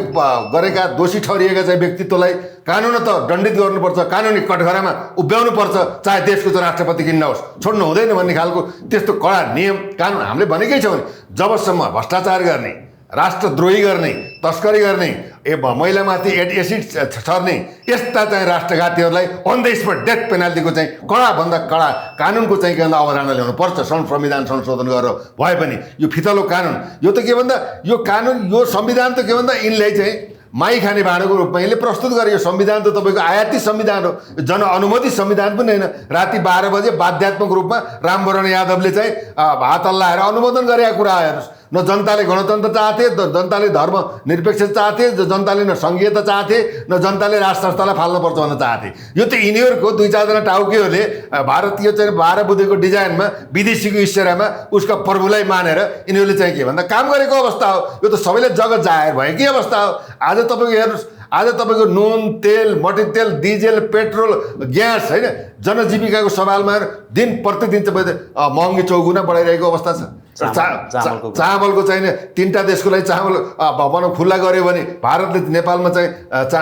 गरेका दोषी ठहरिएका चाहिँ व्यक्तित्वलाई कानुन त दण्डित गर्नुपर्छ, कानुनी कठघरामा उभ्याउनु पर्छ, चाहे देशको चाहिँ राष्ट्रपति किन नहोस्। छोड्नु हुँदैन भन्ने खालको त्यस्तो कडा नियम कानुन हामीले भनेकै छौँ नि। जबसम्म भ्रष्टाचार गर्ने, राष्ट्रद्रोही गर्ने, तस्करी गर्ने, महिलामाथि एसिड छर्ने यस्ता चाहिँ राष्ट्रघातीहरूलाई अन द स्पट डेथ पेनाल्टीको चाहिँ कडाभन्दा कडा कानुनको चाहिँ के भन्दा अवधारणा ल्याउनुपर्छ। संविधान संशोधन गरेर भए पनि यो फितलो कानुन यो त के भन्दा यो कानुन यो संविधान त के भन्दा यिनले चाहिँ माई खाने भाँडोको रूपमा यिनले प्रस्तुत गरे। यो संविधान त तपाईँको आयाती संविधान हो, जनअनुमोदित संविधान पनि होइन। राति 12 बजे बाध्यात्मक रूपमा रामवरण यादवले चाहिँ हात हल्लाएर अनुमोदन गरेका कुरा हेर्नुहोस्। न जनताले गणतन्त्र चाहथे, जनताले धर्म निरपेक्ष चाहथे, जनताले न सङ्घीयता चाहथे, न जनताले राज संस्थालाई फाल्नुपर्छ भन्न चाहथे। यो त यिनीहरूको 2-4 जना टाउकेहरूले भारतीय चाहिँ 12 बुँदेको डिजाइनमा विदेशीको इस्यरामा उसका प्रभुलाई मानेर यिनीहरूले चाहिँ के भन्दा काम गरेको अवस्था हो। यो त सबैले जगत जाहेर भएकै अवस्था हो। आज तपाईँको हेर्नुहोस् आज तपाईँको नुन तेल मट्टीतेल डिजेल पेट्रोल ग्यास होइन जनजीविकाको सवालमा दिन प्रतिदिन तपाईँ महँगी चौगुना बढाइरहेको अवस्था छ। चामलको चाहिँ 3टा देशको लागि चामल भनौँ खुल्ला गर्यो भने भारतले नेपालमा चाहिँ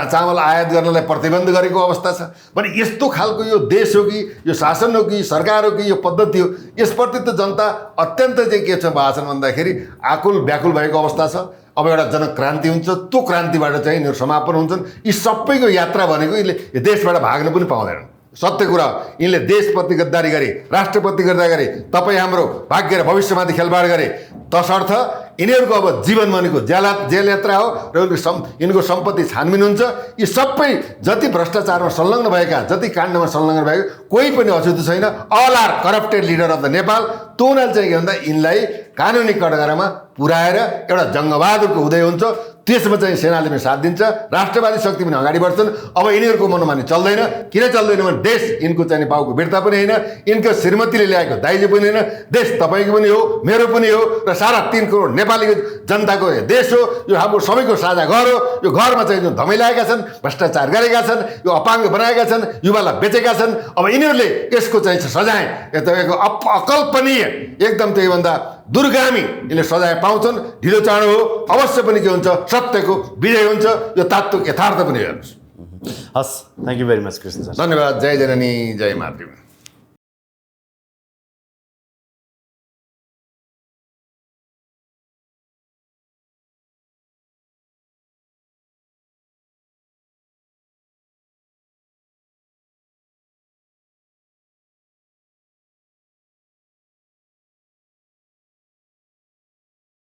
चामल आयात गर्नलाई प्रतिबन्ध गरेको अवस्था छ भने यस्तो खालको यो देश हो कि यो शासन हो कि सरकार हो कि यो पद्धति हो, यसप्रति त जनता अत्यन्त चाहिँ के छ भएको छ भन्दाखेरि आकुल व्याकुल भएको अवस्था छ। अब एउटा जनक्रान्ति हुन्छ, त्यो क्रान्तिबाट चाहिँ यिनीहरू समापन हुन्छन्। यी सबैको यात्रा भनेको यिनले देशबाट भाग्न पनि पाउँदैनन्। सत्य कुरा यिनले देशप्रति गद्दारी गरे, राष्ट्रप्रति गद्दारी गरे, तपाईँ हाम्रो भाग्य र भविष्यमाथि खेलबाड गरे। तसर्थ यिनीहरूको अब जीवन भनेको जेल यात्रा हो र यिनको सम्पत्ति छानबिन हुन्छ। यी सबै जति भ्रष्टाचारमा संलग्न भएका, जति काण्डमा संलग्न भएका कोही पनि अछुतो छैन। All are corrupted leader of the Nepal. त्यो उनीहरूले चाहिँ के भन्दा यिनलाई कानुनी कटघरामा पुर्याएर एउटा जङ्गबहादुरको उदय हुन्छ। त्यसमा चाहिँ सेनाले पनि साथ दिन्छ, राष्ट्रवादी शक्ति पनि अगाडि बढ्छन्। अब यिनीहरूको मनोमानी चल्दैन। किन चल्दैन भने देश यिनको चाहिँ बाउको बिर्ता पनि होइन, यिनको श्रीमतीले ल्याएको दाइजो पनि होइन, देश तपाईँको पनि हो, मेरो पनि हो र सारा 3 करोड नेपालीको जनताको देश हो। यो हाम्रो सबैको साझा घर हो। यो घरमा चाहिँ जुन धमिलाएका छन्, भ्रष्टाचार गरेका छन्, यो अपाङ्ग बनाएका छन्, युवालाई बेचेका छन्, अब यिनीहरूले यसको चाहिँ सजाय तपाईँको अकल्पनीय एकदम त्योभन्दा दुर्गामी यिनले सजाय पाउँछन्। ढिलो चाँडो हो, अवश्य पनि के हुन्छ, सत्यको विजय हुन्छ। यो तात्विक यथार्थ पनि हेर्नुहोस्।
हस्, thank you very much Krishna sir.
धन्यवाद। जय जननी जय मातृ।